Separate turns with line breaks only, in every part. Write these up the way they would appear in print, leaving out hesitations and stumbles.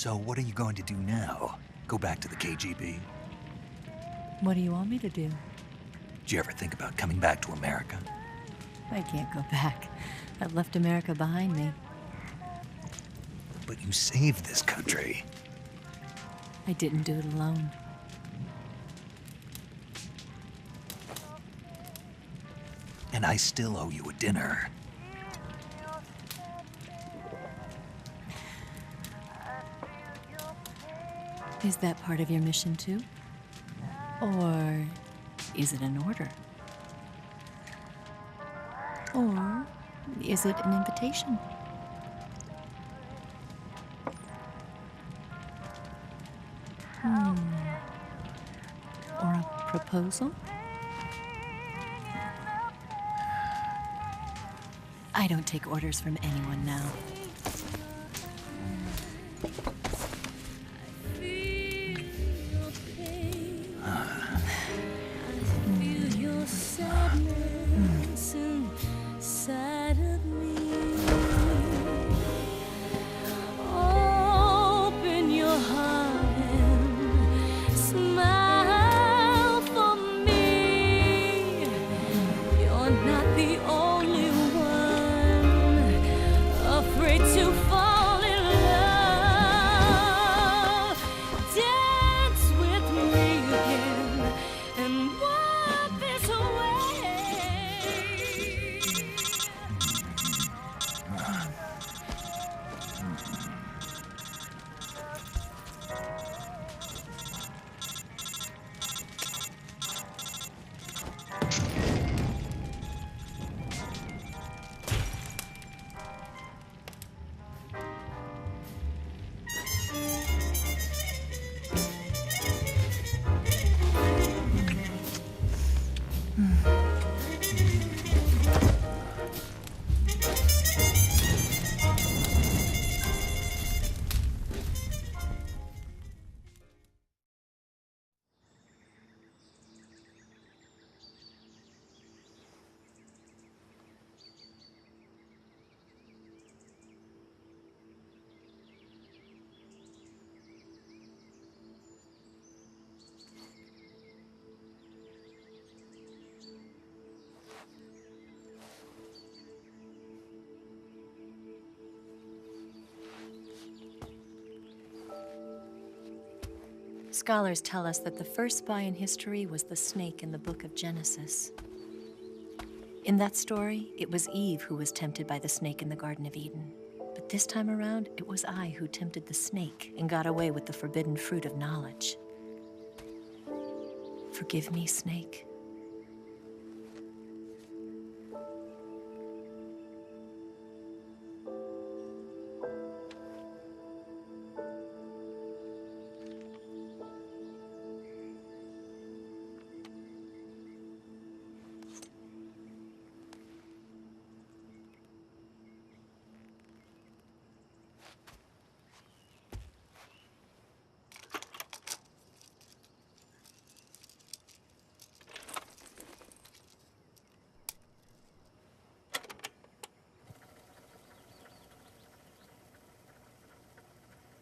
So what are you going to do now? Go back to the KGB?
What do you want me to do?
Did you ever think about coming back to America?
I can't go back. I've left America behind me.
But you saved this country.
I didn't do it alone.
And I still owe you a dinner.
Is that part of your mission too? Or is it an order? Or is it an invitation? Or a proposal? I don't take orders from anyone now. Scholars tell us that the first spy in history was the snake in the book of Genesis. In that story, it was Eve who was tempted by the snake in the Garden of Eden. But this time around, it was I who tempted the snake and got away with the forbidden fruit of knowledge. Forgive me, snake.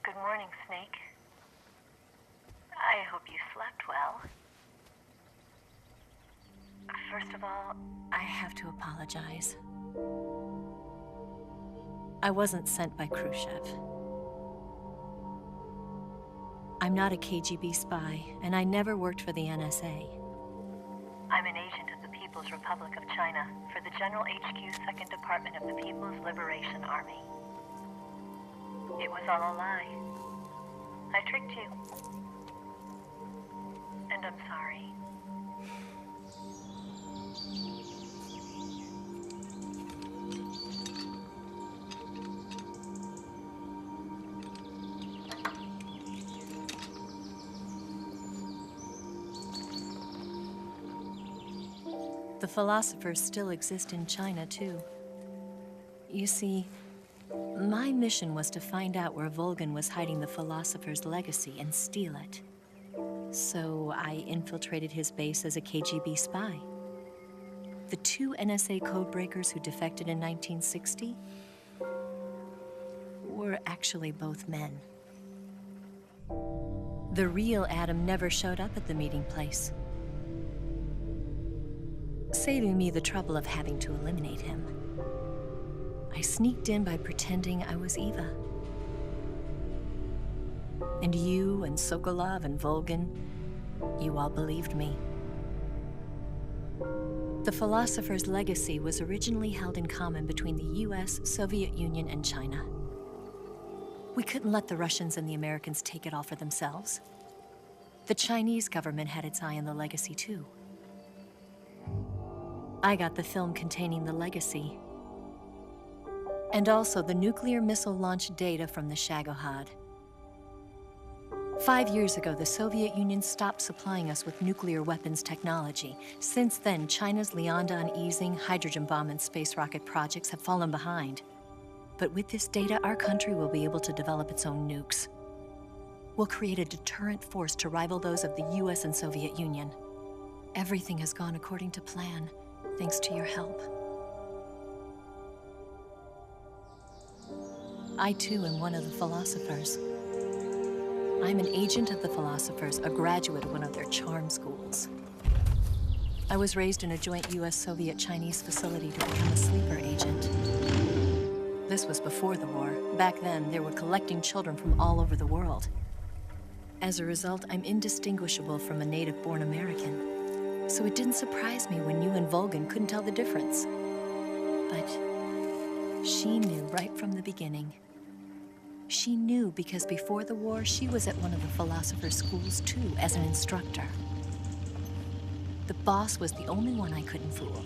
Good morning, Snake. I hope you slept well. First of all,
I have to apologize. I wasn't sent by Khrushchev. I'm not a KGB spy, and I never worked for the NSA.
I'm an agent of the People's Republic of China for the General HQ 2nd Department of the People's Liberation Army. It was all a lie. I tricked you. And I'm sorry.
The philosophers still exist in China, too. You see, my mission was to find out where Volgan was hiding the philosopher's legacy and steal it. So I infiltrated his base as a KGB spy. The two NSA codebreakers who defected in 1960 were actually both men. The real Adam never showed up at the meeting place, saving me the trouble of having to eliminate him. I sneaked in by pretending I was Eva. And you and Sokolov and Volgin, you all believed me. The philosopher's legacy was originally held in common between the US, Soviet Union, and China. We couldn't let the Russians and the Americans take it all for themselves. The Chinese government had its eye on the legacy too. I got the film containing the legacy, and also the nuclear missile launch data from the Shagohod. 5 years ago, the Soviet Union stopped supplying us with nuclear weapons technology. Since then, China's Lianda and Easing, hydrogen bomb, and space rocket projects have fallen behind. But with this data, our country will be able to develop its own nukes. We'll create a deterrent force to rival those of the US and Soviet Union. Everything has gone according to plan, thanks to your help. I too am one of the philosophers. I'm an agent of the philosophers, a graduate of one of their charm schools. I was raised in a joint US-Soviet-Chinese facility to become a sleeper agent. This was before the war. Back then, they were collecting children from all over the world. As a result, I'm indistinguishable from a native-born American. So it didn't surprise me when you and Volgin couldn't tell the difference. But she knew right from the beginning. She knew because before the war, she was at one of the philosopher's schools too, as an instructor. The boss was the only one I couldn't fool.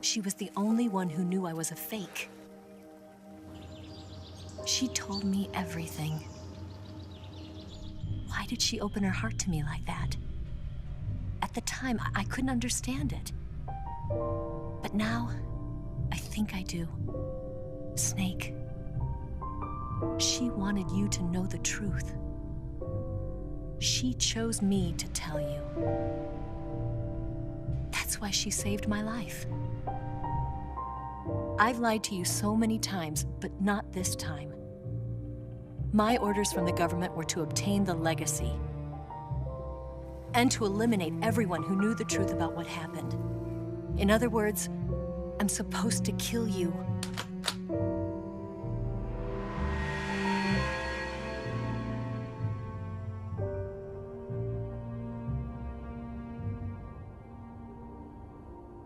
She was the only one who knew I was a fake. She told me everything. Why did she open her heart to me like that? At the time, I couldn't understand it. But now, I think I do. Snake. She wanted you to know the truth. She chose me to tell you. That's why she saved my life. I've lied to you so many times, but not this time. My orders from the government were to obtain the legacy and to eliminate everyone who knew the truth about what happened. In other words, I'm supposed to kill you.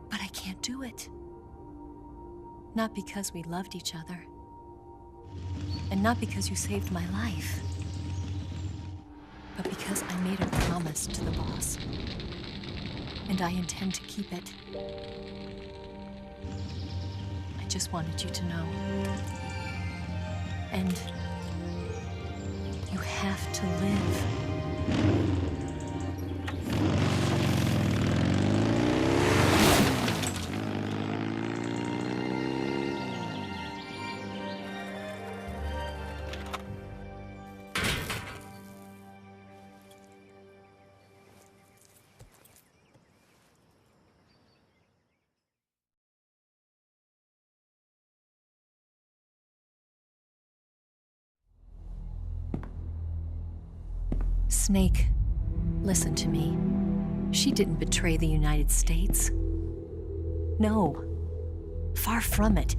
But I can't do it. Not because we loved each other. And not because you saved my life. But because I made a promise to the boss. And I intend to keep it. I just wanted you to know. And you have to live. Snake, listen to me. She didn't betray the United States. No, far from it.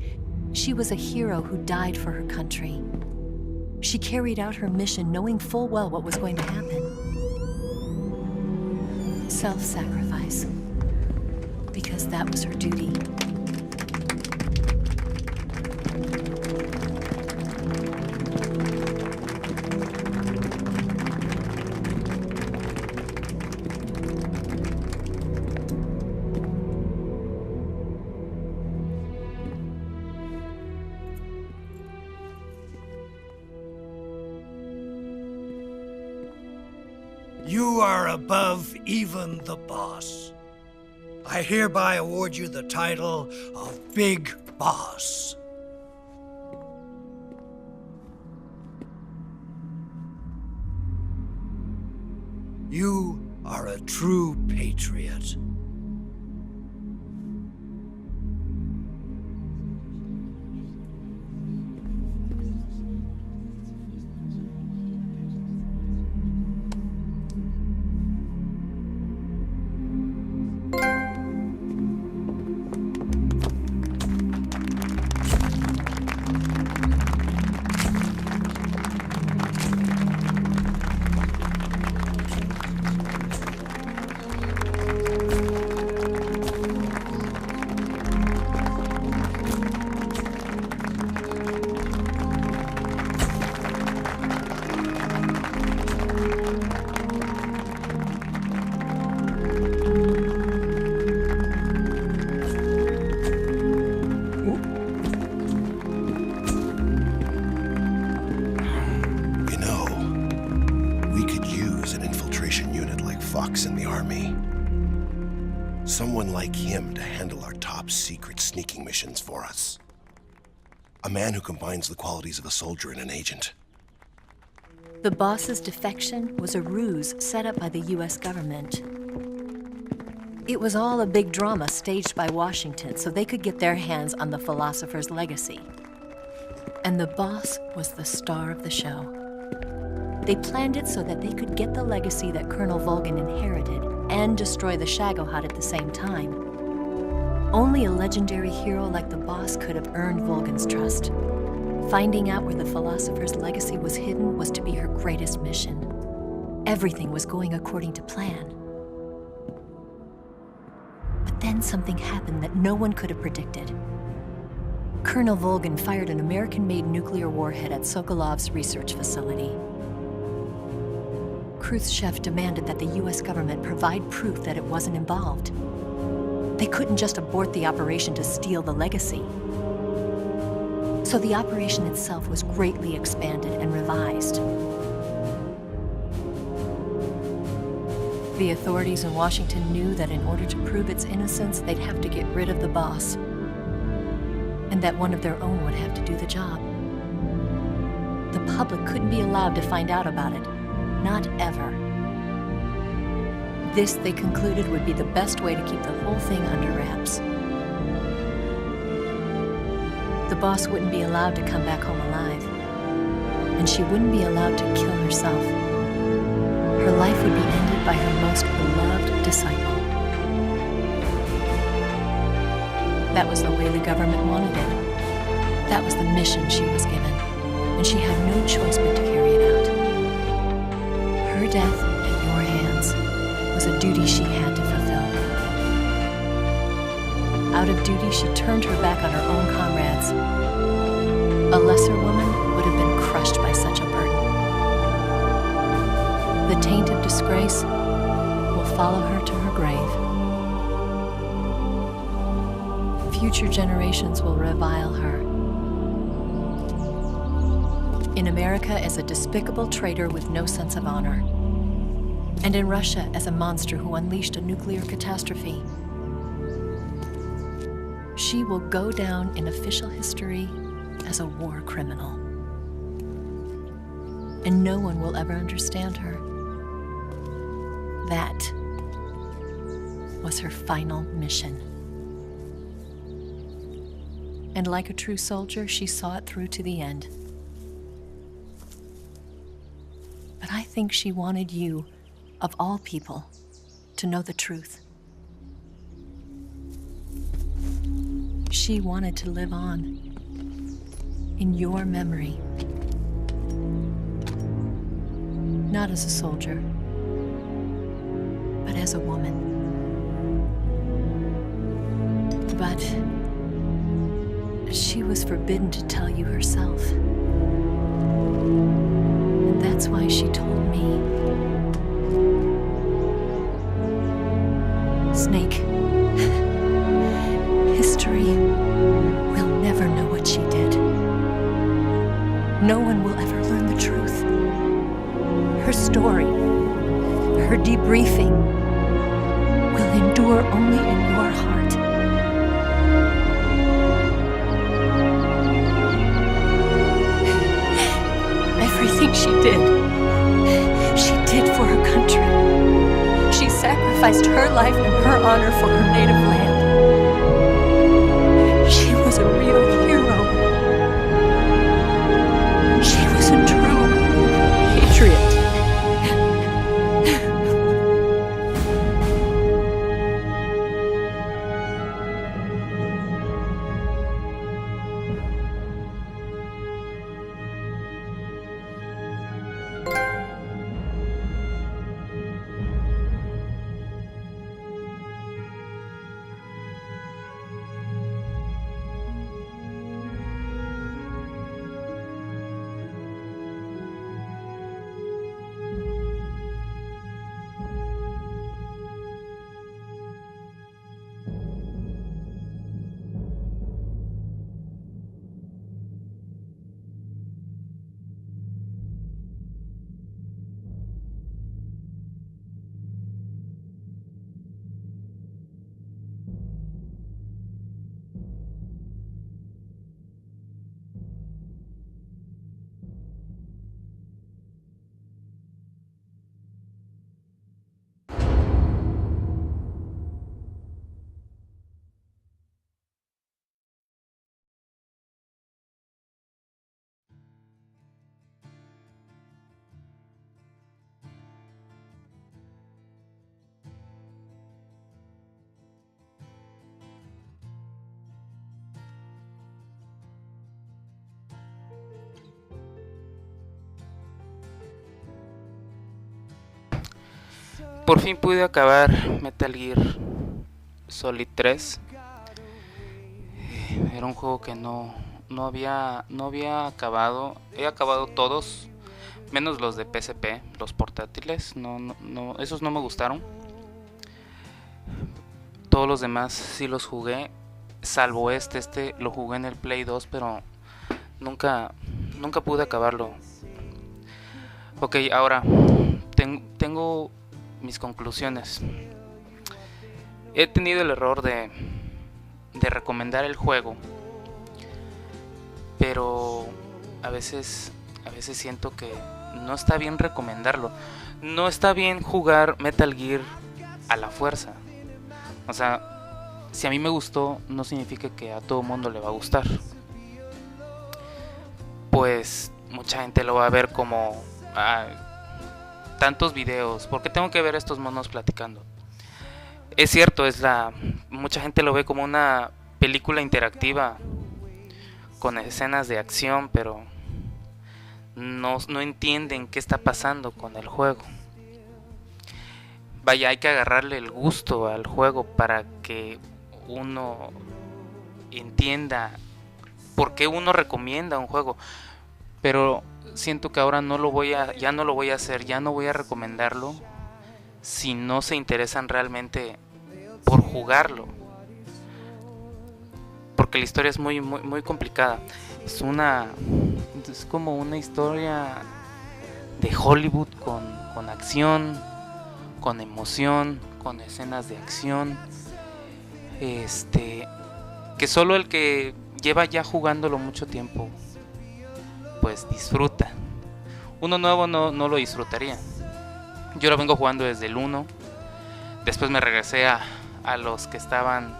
She was a hero who died for her country. She carried out her mission knowing full well what was going to happen. Self-sacrifice, because that was her duty.
You are above even the boss. I hereby award you the title of Big Boss. You are a true patriot.
Fox in the army. Someone like him to handle our top secret sneaking missions for us. A man who combines the qualities of a soldier and an agent.
The boss's defection was a ruse set up by the US government. It was all a big drama staged by Washington so they could get their hands on the philosopher's legacy. And the boss was the star of the show. They planned it so that they could get the legacy that Colonel Volgin inherited and destroy the Shagohod at the same time. Only a legendary hero like the boss could have earned Volgin's trust. Finding out where the philosopher's legacy was hidden was to be her greatest mission. Everything was going according to plan. But then something happened that no one could have predicted. Colonel Volgin fired an American-made nuclear warhead at Sokolov's research facility. Khrushchev demanded that the US government provide proof that it wasn't involved. They couldn't just abort the operation to steal the legacy. So the operation itself was greatly expanded and revised. The authorities in Washington knew that in order to prove its innocence, they'd have to get rid of the boss, and that one of their own would have to do the job. The public couldn't be allowed to find out about it, not ever. This, they concluded, would be the best way to keep the whole thing under wraps. The boss wouldn't be allowed to come back home alive, and she wouldn't be allowed to kill herself. Her life would be ended by her most beloved disciple. That was the way the government wanted it. That was the mission she was given, and she had no choice but to carry it out. Her death at your hands was a duty she had to fulfill. Out of duty, she turned her back on her own comrades. A lesser woman would have been crushed by such a burden. The taint of disgrace will follow her to her grave. Future generations will revile her. In America as a despicable traitor with no sense of honor. And in Russia as a monster who unleashed a nuclear catastrophe. She will go down in official history as a war criminal. And no one will ever understand her. That was her final mission. And like a true soldier, she saw it through to the end. But I think she wanted you, of all people, to know the truth. She wanted to live on in your memory. Not as a soldier, but as a woman. But she was forbidden to tell you herself. And that's why she told me. Snake, history will never know what she did. No one will ever learn the truth. Her story, her debriefing, will endure only in your heart. Everything she did for her country. She sacrificed her life and her honor for her native land. She was a real hero. She was a true patriot.
Por fin pude acabar Metal Gear Solid 3. Era un juego que no había acabado. He acabado todos, menos los de PSP, los portátiles. No, esos no me gustaron. Todos los demás sí los jugué, salvo este lo jugué en el Play 2, pero nunca pude acabarlo. Ok, ahora tengo mis conclusiones. He tenido el error de recomendar el juego, pero a veces siento que no está bien recomendarlo. No está bien jugar Metal Gear a la fuerza. O sea, si a mí me gustó, no significa que a todo mundo le va a gustar. Pues mucha gente lo va a ver como tantos videos, ¿por qué tengo que ver a estos monos platicando? Es cierto, mucha gente lo ve como una película interactiva con escenas de acción, pero no entienden qué está pasando con el juego. Vaya, hay que agarrarle el gusto al juego para que uno entienda por qué uno recomienda un juego. Pero siento que ahora ya no lo voy a hacer, ya no voy a recomendarlo si no se interesan realmente por jugarlo. Porque la historia es muy complicada. Es como una historia de Hollywood con acción, con emoción, con escenas de acción. Que solo el que lleva ya jugándolo mucho tiempo pues disfruta. Uno nuevo no lo disfrutaría. Yo lo vengo jugando desde el 1. Después me regresé a los que estaban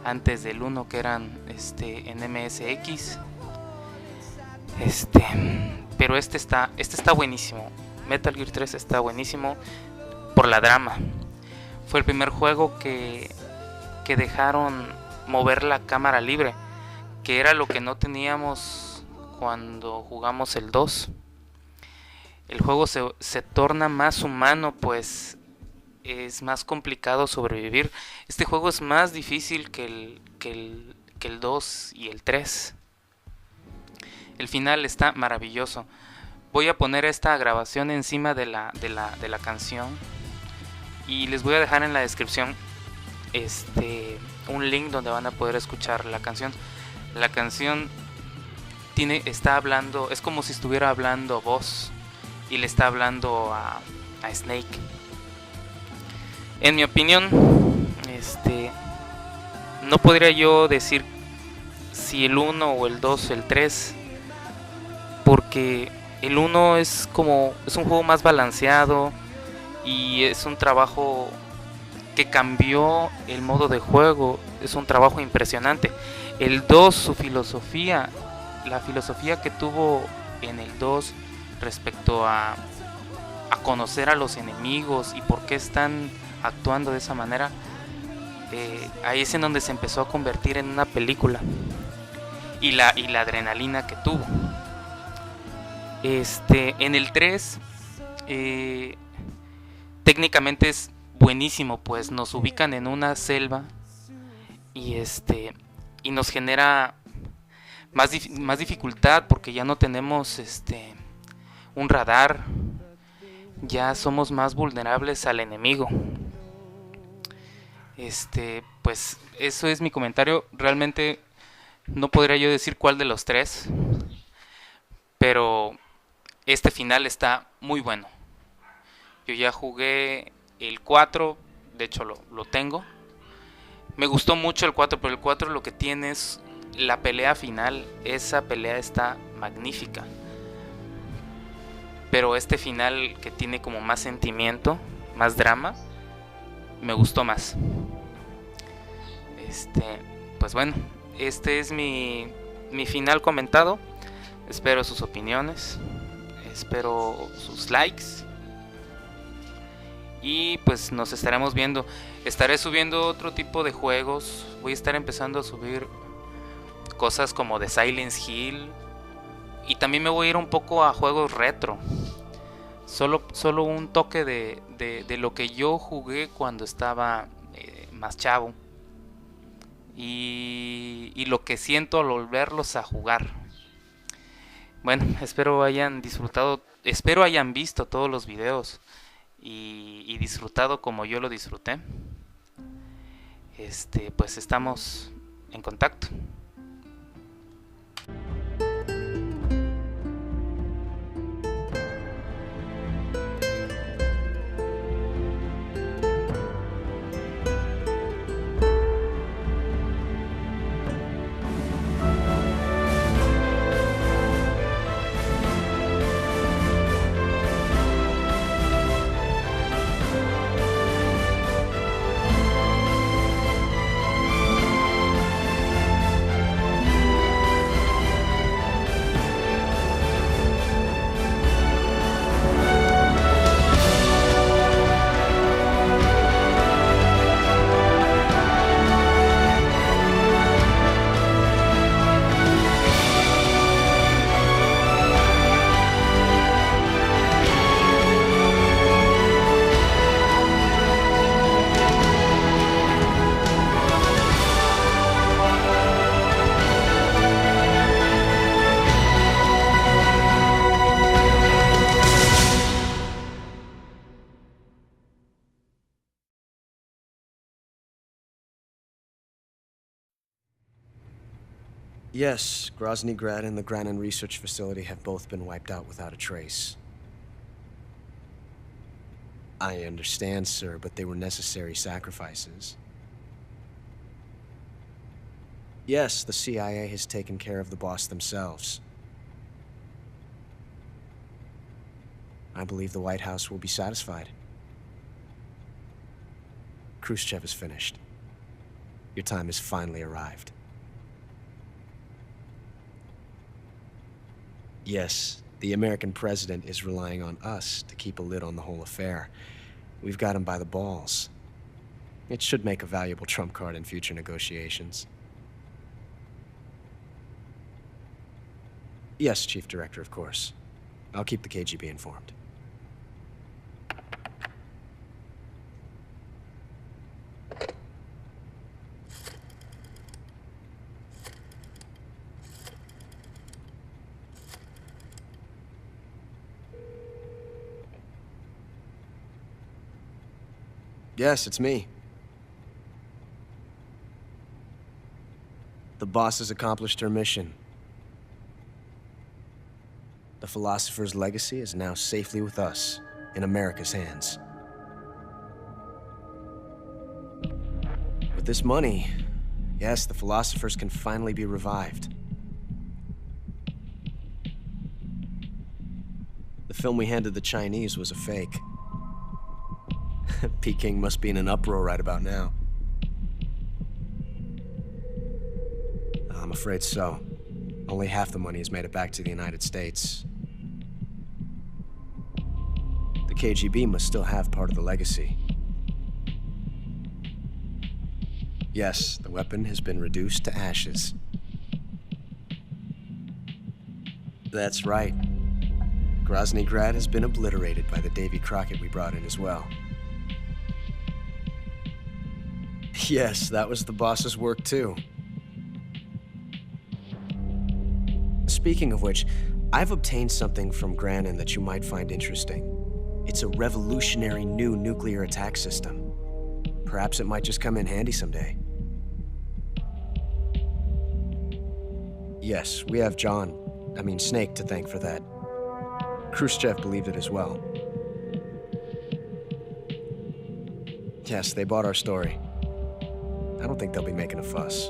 antes del 1, que eran en MSX. Pero este está buenísimo. Metal Gear 3 está buenísimo por la drama. Fue el primer juego que dejaron mover la cámara libre, que era lo que no teníamos cuando jugamos el 2. El juego se torna más humano, pues es más complicado sobrevivir. Este juego es más difícil que el 2 y el 3. El final está maravilloso. Voy a poner esta grabación encima de la canción y les voy a dejar en la descripción un link donde van a poder escuchar la canción. La canción está hablando, es como si estuviera hablando Boss y le está hablando a Snake. En mi opinión, no podría yo decir si el 1 o el 2 o el 3, porque el 1 es un juego más balanceado y es un trabajo que cambió el modo de juego, es un trabajo impresionante. El 2, la filosofía que tuvo en el 2 respecto a conocer a los enemigos y por qué están actuando de esa manera, ahí es en donde se empezó a convertir en una película, y la adrenalina que tuvo. En el 3 técnicamente es buenísimo, pues nos ubican en una selva y nos genera más dificultad porque ya no tenemos un radar, ya somos más vulnerables al enemigo. Pues eso es mi comentario. Realmente no podría yo decir cuál de los tres, pero este final está muy bueno. Yo ya jugué el 4, de hecho lo tengo. Me gustó mucho el 4, pero el 4 lo que tiene es la pelea final. Esa pelea está magnífica. Pero este final que tiene como más sentimiento, más drama, me gustó más. Pues bueno, este es mi final comentado. Espero sus opiniones, espero sus likes. Y pues nos estaremos viendo. Estaré subiendo otro tipo de juegos. Voy a estar empezando a subir cosas como de Silent Hill. Y también me voy a ir un poco a juegos retro. Solo un toque de lo que yo jugué cuando estaba más chavo. Y lo que siento al volverlos a jugar. Bueno, espero hayan disfrutado, espero hayan visto todos los videos y disfrutado como yo lo disfruté. Pues estamos en contacto.
Yes, Grozny Grad and the Granin Research Facility have both been wiped out without a trace. I understand, sir, but they were necessary sacrifices. Yes, the CIA has taken care of the boss themselves. I believe the White House will be satisfied. Khrushchev is finished. Your time has finally arrived. Yes, the American president is relying on us to keep a lid on the whole affair. We've got him by the balls. It should make a valuable trump card in future negotiations. Yes, Chief Director, of course. I'll keep the KGB informed. Yes, it's me. The boss has accomplished her mission. The philosopher's legacy is now safely with us, in America's hands. With this money, yes, the philosophers can finally be revived. The film we handed the Chinese was a fake. Peking must be in an uproar right about now. I'm afraid so. Only half the money has made it back to the United States. The KGB must still have part of the legacy. Yes, the weapon has been reduced to ashes. That's right. Grozny Grad has been obliterated by the Davy Crockett we brought in as well. Yes, that was the boss's work too. Speaking of which, I've obtained something from Granin that you might find interesting. It's a revolutionary new nuclear attack system. Perhaps it might just come in handy someday. Yes, we have Snake to thank for that. Khrushchev believed it as well. Yes, they bought our story. I don't think they'll be making a fuss.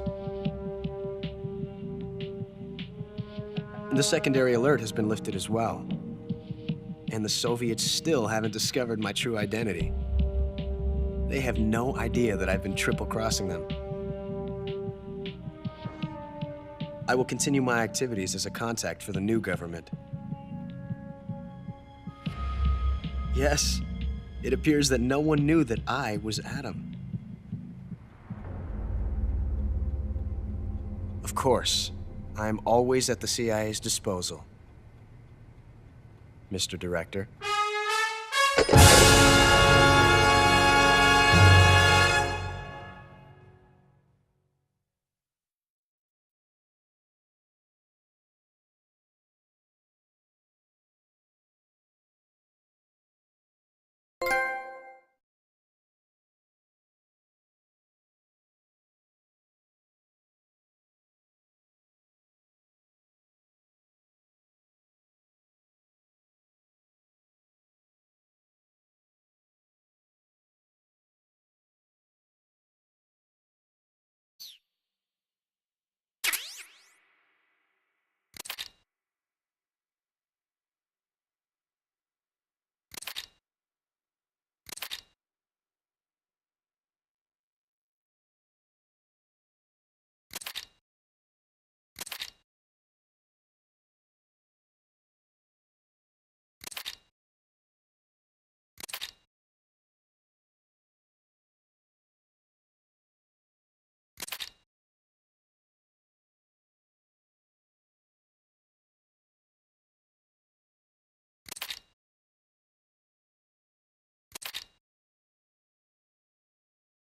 The secondary alert has been lifted as well. And the Soviets still haven't discovered my true identity. They have no idea that I've been triple-crossing them. I will continue my activities as a contact for the new government. Yes, it appears that no one knew that I was Adam. Of course, I'm always at the CIA's disposal, Mr. Director.
Bye.